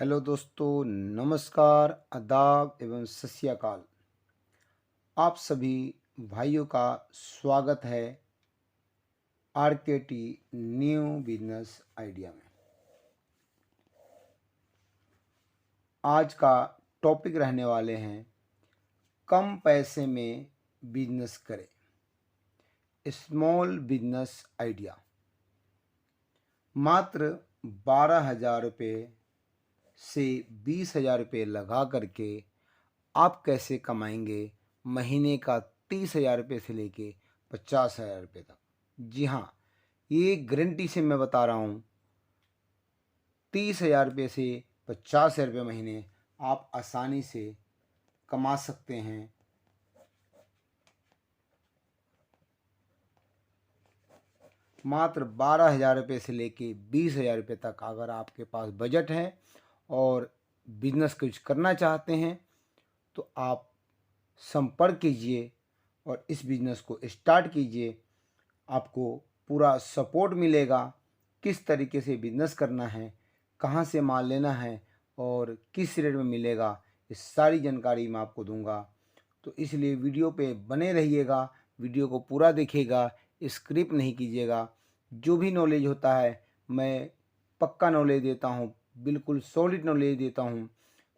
Hello दोस्तों, नमस्कार, आदाब एवं सत श्री अकाल। आप सभी भाइयों का स्वागत है आरकेटी न्यू बिजनेस आइडिया में। आज का टॉपिक रहने वाले हैं कम पैसे में बिजनेस करें, स्मॉल बिजनेस आइडिया। मात्र 12,000 रुपये से 20,000 रुपये लगा करके आप कैसे कमाएंगे महीने का 30,000 रुपये से लेके 50,000 रुपये तक। जी हाँ, ये गारंटी से मैं बता रहा हूँ, 30,000 रुपये से 50,000 रुपये महीने आप आसानी से कमा सकते हैं। मात्र 12,000 रुपये से लेके 20,000 रुपये तक अगर आपके पास बजट है और बिजनेस कुछ करना चाहते हैं तो आप संपर्क कीजिए और इस बिज़नेस को स्टार्ट कीजिए। आपको पूरा सपोर्ट मिलेगा, किस तरीके से बिज़नेस करना है, कहाँ से माल लेना है और किस रेट में मिलेगा, इस सारी जानकारी मैं आपको दूंगा। तो इसलिए वीडियो पे बने रहिएगा, वीडियो को पूरा देखिएगा, स्किप नहीं कीजिएगा। जो भी नॉलेज होता है मैं पक्का नॉलेज देता हूँ, बिल्कुल सॉलिड नॉलेज देता हूँ।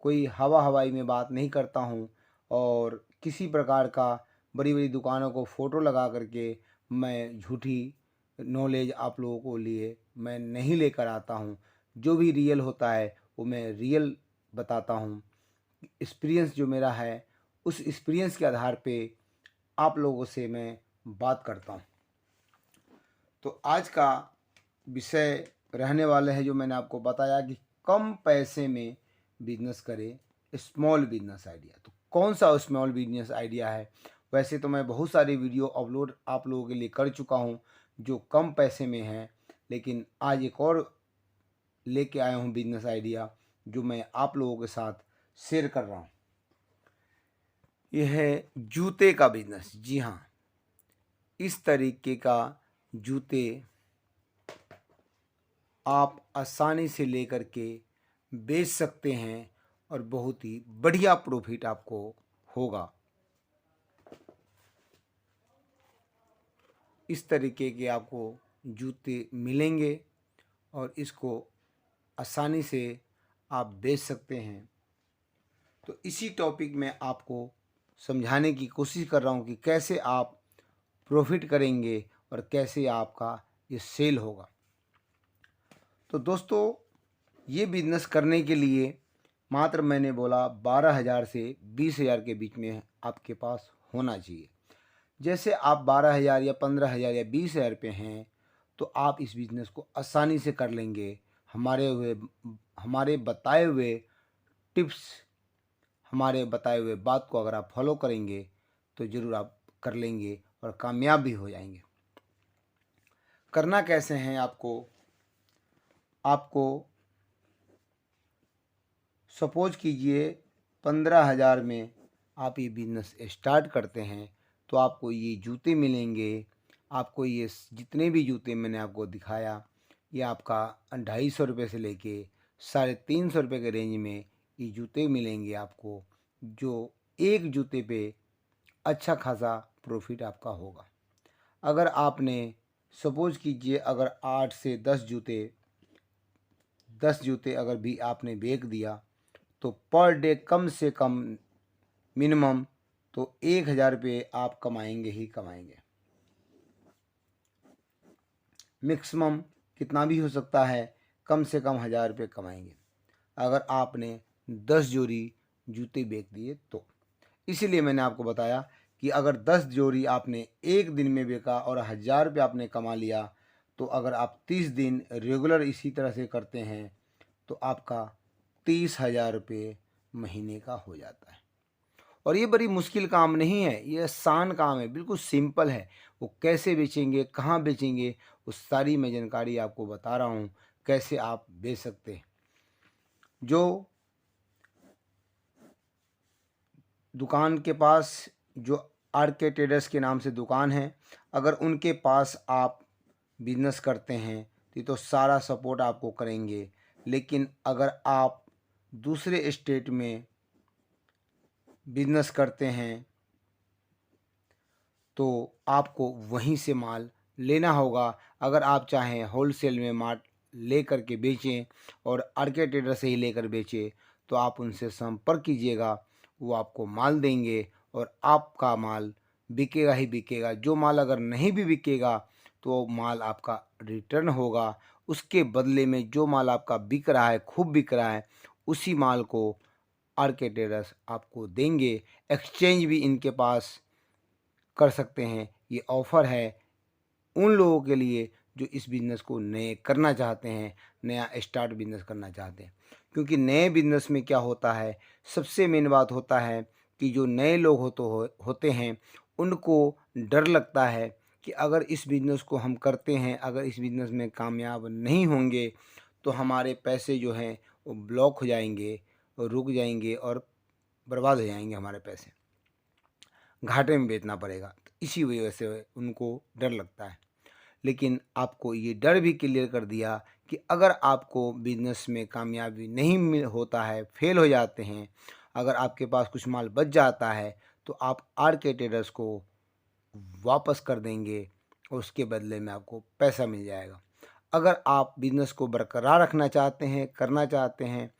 कोई हवा हवाई में बात नहीं करता हूँ और किसी प्रकार का बड़ी बड़ी दुकानों को फ़ोटो लगा करके मैं झूठी नॉलेज आप लोगों को लिए मैं नहीं लेकर आता हूँ। जो भी रियल होता है वो मैं रियल बताता हूँ। एक्सपीरियंस जो मेरा है उस एक्सपीरियंस के आधार पे आप लोगों से मैं बात करता हूँ। तो आज का विषय रहने वाले हैं जो मैंने आपको बताया कि कम पैसे में बिजनेस करें, स्मॉल बिजनेस आइडिया। तो कौन सा स्मॉल बिजनेस आइडिया है? वैसे तो मैं बहुत सारी वीडियो अपलोड आप लोगों के लिए कर चुका हूं जो कम पैसे में है, लेकिन आज एक और लेके आया हूं बिजनेस आइडिया जो मैं आप लोगों के साथ शेयर कर रहा हूं। यह है जूते का बिजनेस। जी हाँ, इस तरीके का जूते आप आसानी से लेकर के बेच सकते हैं और बहुत ही बढ़िया प्रॉफिट आपको होगा। इस तरीके के आपको जूते मिलेंगे और इसको आसानी से आप बेच सकते हैं। तो इसी टॉपिक में आपको समझाने की कोशिश कर रहा हूँ कि कैसे आप प्रॉफिट करेंगे और कैसे आपका ये सेल होगा। तो दोस्तों, ये बिजनेस करने के लिए मात्र मैंने बोला 12,000 से 20,000 के बीच में आपके पास होना चाहिए। जैसे आप 12,000 या 15,000 या 20,000 पे हैं तो आप इस बिज़नेस को आसानी से कर लेंगे। हमारे बताए हुए टिप्स, हमारे बताए हुए बात को अगर आप फॉलो करेंगे तो ज़रूर आप कर लेंगे और कामयाब भी हो जाएंगे। करना कैसे हैं आपको सपोज कीजिए 15,000 में आप ये बिज़नेस स्टार्ट करते हैं तो आपको ये जूते मिलेंगे। आपको ये जितने भी जूते मैंने आपको दिखाया ये आपका 250 रुपये से लेके 350 रुपये के रेंज में ये जूते मिलेंगे आपको, जो एक जूते पे अच्छा खासा प्रॉफिट आपका होगा। अगर आपने सपोज कीजिए अगर 8 से 10 जूते अगर भी आपने बेच दिया तो पर डे कम से कम मिनिमम तो 1,000 रुपये आप कमाएंगे ही कमाएंगे। मैक्सिमम कितना भी हो सकता है, कम से कम 1,000 रुपये कमाएंगे अगर आपने 10 जोड़ी जूते बेच दिए तो। इसीलिए मैंने आपको बताया कि अगर 10 जोड़ी आपने एक दिन में बेचा और 1,000 रुपये आपने कमा लिया तो अगर आप 30 दिन रेगुलर इसी तरह से करते हैं तो आपका 30,000 रुपये महीने का हो जाता है। और ये बड़ी मुश्किल काम नहीं है, ये आसान काम है, बिल्कुल सिंपल है। वो कैसे बेचेंगे, कहाँ बेचेंगे, उस सारी मैं जानकारी आपको बता रहा हूँ कैसे आप बेच सकते हैं। जो दुकान के पास जो आर.के. ट्रेडर्स के नाम से दुकान है, अगर उनके पास आप बिजनेस करते हैं तो सारा सपोर्ट आपको करेंगे। लेकिन अगर आप दूसरे स्टेट में बिजनेस करते हैं तो आपको वहीं से माल लेना होगा। अगर आप चाहें होलसेल में माल ले कर के बेचें और आरके ट्रेडर से ही लेकर बेचें तो आप उनसे संपर्क कीजिएगा, वो आपको माल देंगे और आपका माल बिकेगा ही बिकेगा। जो माल अगर नहीं भी बिकेगा तो वो माल आपका रिटर्न होगा। उसके बदले में जो माल आपका बिक रहा है, खूब बिक रहा है, उसी माल को आरके ट्रेडर्स आपको देंगे। एक्सचेंज भी इनके पास कर सकते हैं। ये ऑफ़र है उन लोगों के लिए जो इस बिज़नेस को नए करना चाहते हैं, नया स्टार्ट बिज़नेस करना चाहते हैं। क्योंकि नए बिज़नेस में क्या होता है, सबसे मेन बात होता है कि जो नए लोग होते हैं, उनको डर लगता है कि अगर इस बिज़नेस को हम करते हैं, अगर इस बिज़नेस में कामयाब नहीं होंगे, तो हमारे पैसे जो हैं वो ब्लॉक हो जाएँगे और रुक जाएँगे और बर्बाद हो जाएँगे हमारे पैसे। घाटे में बेचना पड़ेगा। तो इसी वजह से उनको डर लगता है। लेकिन आपको ये डर भी क्लियर कर दिया कि अगर आपको बिज़नेस में कामयाबी नहीं होता है, फेल हो जाते हैं, अगर आपके पास कुछ माल बच जाता है, तो आप आरके ट्रेडर्स को वापस कर देंगे और उसके बदले में आपको पैसा मिल जाएगा। अगर आप बिज़नेस को बरकरार रखना चाहते हैं, करना चाहते हैं,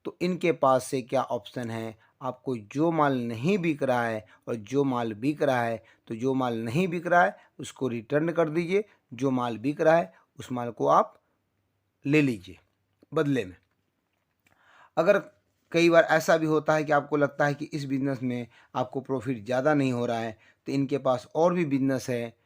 तो इनके पास से क्या ऑप्शन है, आपको जो माल नहीं बिक रहा है और जो माल बिक रहा है, तो जो माल नहीं बिक रहा है उसको रिटर्न कर दीजिए, जो माल बिक रहा है उस माल को आप ले लीजिए बदले में। अगर कई बार ऐसा भी होता है कि आपको लगता है कि इस बिज़नेस में आपको प्रॉफ़िट ज़्यादा नहीं हो रहा है, तो इनके पास और भी बिज़नेस है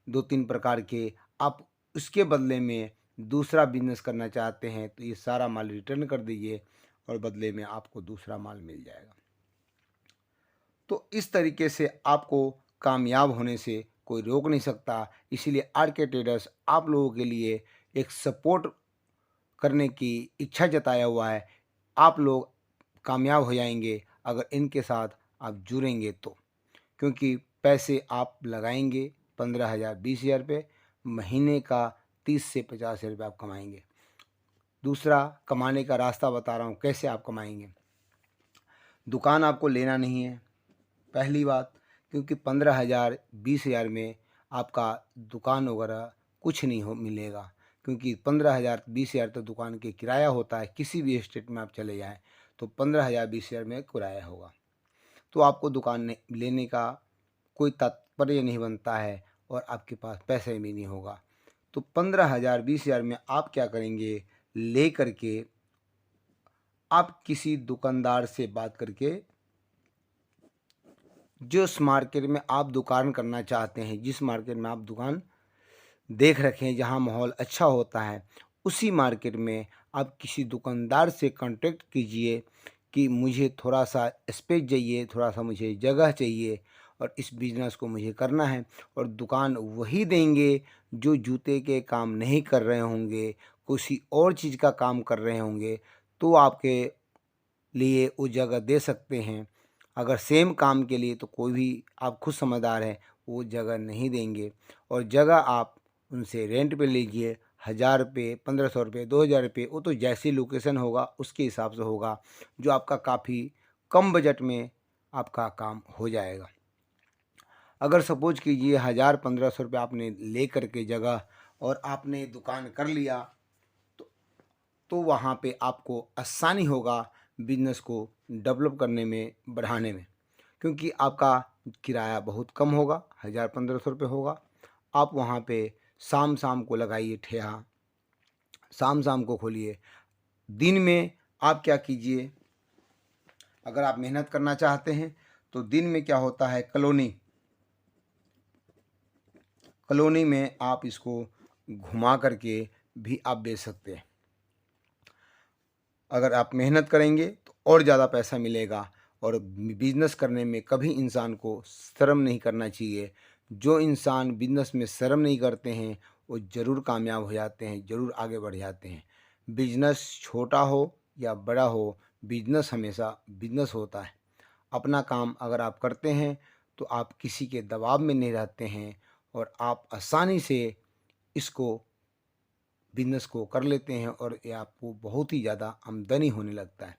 2-3 प्रकार के, आप उसके बदले में दूसरा बिज़नेस करना चाहते हैं, तो ये सारा माल रिटर्न कर दीजिए और बदले में आपको दूसरा माल मिल जाएगा। तो इस तरीके से आपको कामयाब होने से कोई रोक नहीं सकता। इसीलिए आरके ट्रेडर्स आप लोगों के लिए एक सपोर्ट करने की इच्छा जताया हुआ है। आप लोग कामयाब हो जाएंगे अगर इनके साथ आप जुड़ेंगे तो। क्योंकि पैसे आप लगाएंगे 15,000 20,000 रुपये, महीने का 30 से 50,000 रुपये आप कमाएंगे। दूसरा कमाने का रास्ता बता रहा हूँ कैसे आप कमाएंगे। दुकान आपको लेना नहीं है पहली बात, क्योंकि 15,000 20,000 में आपका दुकान वगैरह कुछ नहीं हो मिलेगा। क्योंकि 15,000 20,000 तो दुकान के किराया होता है। किसी भी स्टेट में आप चले जाएं तो 15,000 20,000 में किराया होगा। तो आपको दुकान लेने का कोई तात्पर्य नहीं बनता है और आपके पास पैसे भी नहीं होगा। तो 15,000 20,000 में आप क्या करेंगे, ले करके आप किसी दुकानदार से बात करके जिस मार्केट में आप दुकान करना चाहते हैं, जिस मार्केट में आप दुकान देख रखे हैं जहाँ माहौल अच्छा होता है, उसी मार्केट में आप किसी दुकानदार से कांटेक्ट कीजिए कि मुझे थोड़ा सा स्पेस चाहिए, थोड़ा सा मुझे जगह चाहिए और इस बिज़नेस को मुझे करना है। और दुकान वही देंगे जो जूते के काम नहीं कर रहे होंगे, किसी और चीज़ का काम कर रहे होंगे, तो आपके लिए वो जगह दे सकते हैं। अगर सेम काम के लिए तो कोई भी, आप खुद समझदार हैं, वो जगह नहीं देंगे। और जगह आप उनसे रेंट पे लीजिए, 1,000 रुपये 1,500 रुपये 2,000 रुपये, वो तो जैसी लोकेशन होगा उसके हिसाब से होगा, जो आपका काफ़ी कम बजट में आपका काम हो जाएगा। अगर सपोज कीजिए 1,000 1,500 रुपये आपने ले करके जगह और आपने दुकान कर लिया, तो वहाँ पे आपको आसानी होगा बिज़नेस को डेवलप करने में, बढ़ाने में। क्योंकि आपका किराया बहुत कम होगा, 1,000 1,500 रुपये होगा। आप वहाँ पे शाम-शाम को लगाइए ठेहा, शाम-शाम को खोलिए। दिन में आप क्या कीजिए, अगर आप मेहनत करना चाहते हैं, तो दिन में क्या होता है, कॉलोनी में आप इसको घुमा करके भी आप बेच सकते हैं। अगर आप मेहनत करेंगे तो और ज़्यादा पैसा मिलेगा। और बिज़नेस करने में कभी इंसान को शर्म नहीं करना चाहिए। जो इंसान बिज़नेस में शर्म नहीं करते हैं वो ज़रूर कामयाब हो जाते हैं, ज़रूर आगे बढ़ जाते हैं। बिज़नेस छोटा हो या बड़ा हो, बिज़नेस हमेशा बिज़नेस होता है। अपना काम अगर आप करते हैं तो आप किसी के दबाव में नहीं रहते हैं और आप आसानी से इसको बिज़नेस को कर लेते हैं और ये आपको बहुत ही ज़्यादा आमदनी होने लगता है।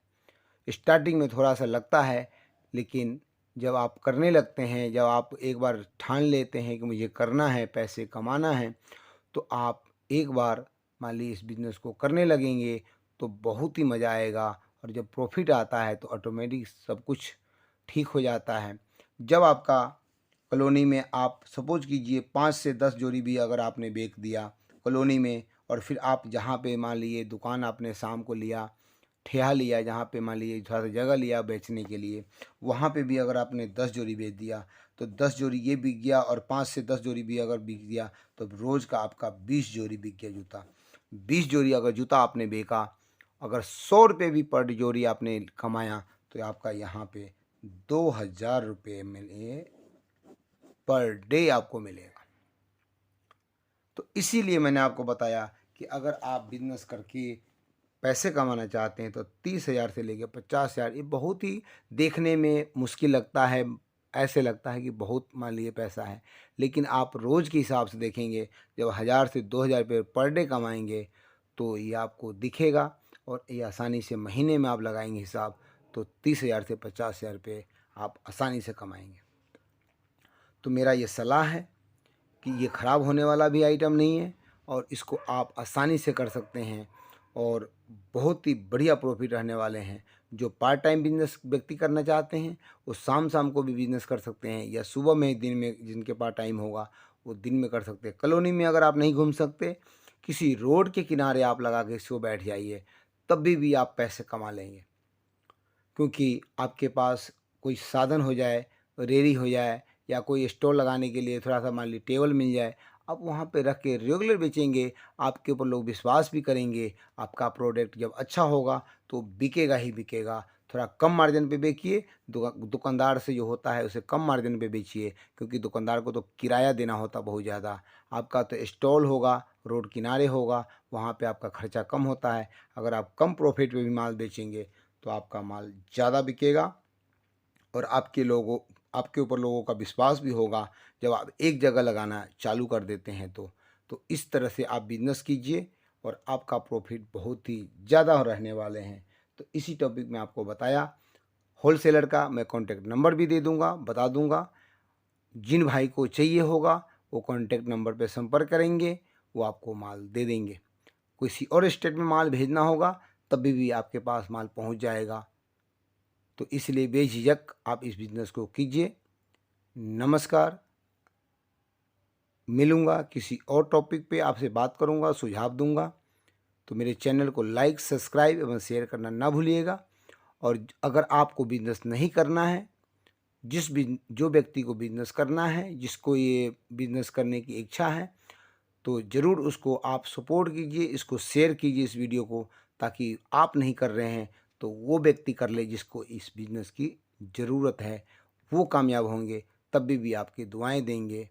स्टार्टिंग में थोड़ा सा लगता है, लेकिन जब आप करने लगते हैं, जब आप एक बार ठान लेते हैं कि मुझे करना है, पैसे कमाना है, तो आप एक बार मान लीजिए इस बिज़नेस को करने लगेंगे तो बहुत ही मज़ा आएगा। और जब प्रॉफ़िट आता है तो ऑटोमेटिक सब कुछ ठीक हो जाता है। जब आपका कॉलोनी में आप सपोज़ कीजिए 5 से 10 जोड़ी भी अगर आपने बेच दिया कॉलोनी में, और फिर आप जहाँ पे मान लीजिए दुकान आपने शाम को लिया, ठेहा लिया, जहाँ पे मान लीजिए थोड़ा सा जगह लिया बेचने के लिए, वहाँ पे भी अगर आपने 10 जोड़ी बेच दिया तो 10 जोड़ी ये बिक गया, और 5 से 10 जोड़ी भी अगर बिक गया तो रोज़ का आपका 20 जोड़ी बिक गया जूता। 20 जोड़ी अगर जूता आपने बेचा, अगर 100 रुपये भी पर जोड़ी आपने कमाया तो आपका यहाँ पे 2000 रुपये मिले पर डे आपको मिलेगा। तो इसीलिए मैंने आपको बताया कि अगर आप बिज़नेस करके पैसे कमाना चाहते हैं तो 30,000 से लेके 50,000, ये बहुत ही देखने में मुश्किल लगता है। ऐसे लगता है कि बहुत मान लीजिए पैसा है, लेकिन आप रोज़ के हिसाब से देखेंगे, जब 1000 से 2000 रुपये पर डे कमाएंगे तो ये आपको दिखेगा, और ये आसानी से महीने में आप लगाएंगे हिसाब तो 30,000 से 50,000 रुपये आप आसानी से कमाएंगे। तो मेरा ये सलाह है कि ये ख़राब होने वाला भी आइटम नहीं है, और इसको आप आसानी से कर सकते हैं, और बहुत ही बढ़िया प्रॉफिट रहने वाले हैं। जो पार्ट टाइम बिजनेस व्यक्ति करना चाहते हैं वो शाम शाम को भी बिजनेस कर सकते हैं, या सुबह में दिन में जिनके पास टाइम होगा वो दिन में कर सकते हैं। कॉलोनी में अगर आप नहीं घूम सकते, किसी रोड के किनारे आप लगा के इसको बैठ जाइए, तब भी आप पैसे कमा लेंगे। क्योंकि आपके पास कोई साधन हो जाए, रेहड़ी हो जाए, या कोई स्टॉल लगाने के लिए थोड़ा सा मान लीजिए टेबल मिल जाए, आप वहाँ पे रख के रेगुलर बेचेंगे, आपके ऊपर लोग विश्वास भी करेंगे। आपका प्रोडक्ट जब अच्छा होगा तो बिकेगा ही बिकेगा। थोड़ा कम मार्जिन पे बेचिए, दुकानदार से जो होता है उसे कम मार्जिन पे बेचिए, क्योंकि दुकानदार को तो किराया देना होता बहुत ज़्यादा। आपका तो स्टॉल होगा, रोड किनारे होगा, वहाँ पे आपका खर्चा कम होता है। अगर आप कम प्रॉफिट में भी माल बेचेंगे तो आपका माल ज़्यादा बिकेगा, और आपके ऊपर लोगों का विश्वास भी होगा जब आप एक जगह लगाना चालू कर देते हैं। तो इस तरह से आप बिजनेस कीजिए और आपका प्रॉफिट बहुत ही ज़्यादा रहने वाले हैं। तो इसी टॉपिक में आपको बताया। होलसेलर का मैं कॉन्टैक्ट नंबर भी दे दूँगा, बता दूँगा। जिन भाई को चाहिए होगा वो कॉन्टैक्ट नंबर पर संपर्क करेंगे, वो आपको माल दे देंगे। किसी और स्टेट में माल भेजना होगा तब भी आपके पास माल पहुंच जाएगा। तो इसलिए बेझिझक आप इस बिज़नेस को कीजिए। नमस्कार। मिलूँगा किसी और टॉपिक पे, आपसे बात करूँगा, सुझाव दूँगा। तो मेरे चैनल को लाइक, सब्सक्राइब एवं शेयर करना ना भूलिएगा। और अगर आपको बिज़नेस नहीं करना है, जो व्यक्ति को बिज़नेस करना है, जिसको ये बिज़नेस करने की इच्छा है, तो ज़रूर उसको आप सपोर्ट कीजिए, इसको शेयर कीजिए इस वीडियो को, ताकि आप नहीं कर रहे हैं तो वो व्यक्ति कर ले जिसको इस बिज़नेस की ज़रूरत है। वो कामयाब होंगे, तब भी आपकी दुआएं देंगे।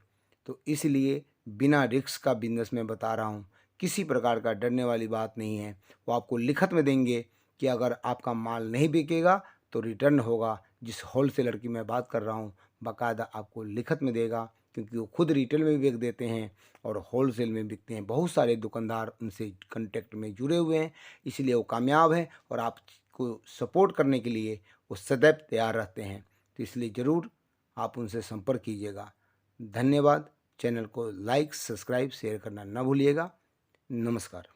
तो इसलिए बिना रिस्क का बिज़नेस मैं बता रहा हूँ, किसी प्रकार का डरने वाली बात नहीं है। वो आपको लिखित में देंगे कि अगर आपका माल नहीं बिकेगा तो रिटर्न होगा। जिस होलसेलर की मैं बात कर रहा हूँ बाकायदा आपको लिखित में देगा, क्योंकि वो खुद रिटेल में भी बेच देते हैं और होलसेल में बिकते हैं। बहुत सारे दुकानदार उनसे कांटेक्ट में जुड़े हुए हैं, इसलिए वो कामयाब हैं और आपको सपोर्ट करने के लिए वो सदैव तैयार रहते हैं। तो इसलिए ज़रूर आप उनसे संपर्क कीजिएगा। धन्यवाद। चैनल को लाइक, सब्सक्राइब, शेयर करना ना भूलिएगा। नमस्कार।